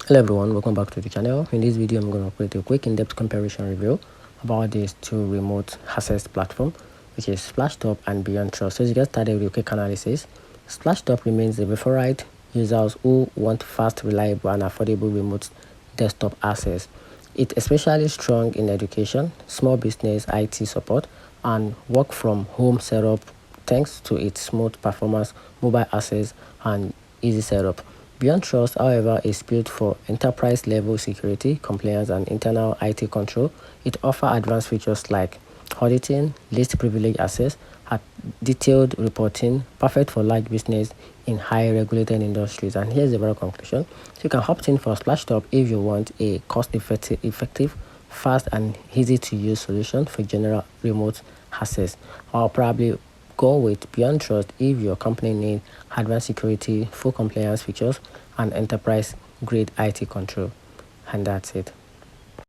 Hello everyone, welcome back to the channel. In this video, I'm going to create a quick in-depth comparison review about these two remote access platform, which is Splashtop and BeyondTrust. So to get started with a quick analysis, Splashtop remains the favorite users who want fast, reliable, and affordable remote desktop access. It's especially strong in education, small business, IT support, and work from home setup thanks to its smooth performance, mobile access, and easy setup. BeyondTrust, however, is built for enterprise-level security, compliance, and internal IT control. It offers advanced features like auditing, least privilege access, detailed reporting, perfect for large business in high regulated industries. And here's the very conclusion. So you can opt in for Splashtop if you want a cost-effective, fast, and easy-to-use solution for general remote access. Or probably go with BeyondTrust if your company needs advanced security, full compliance features, and enterprise-grade IT control. And that's it.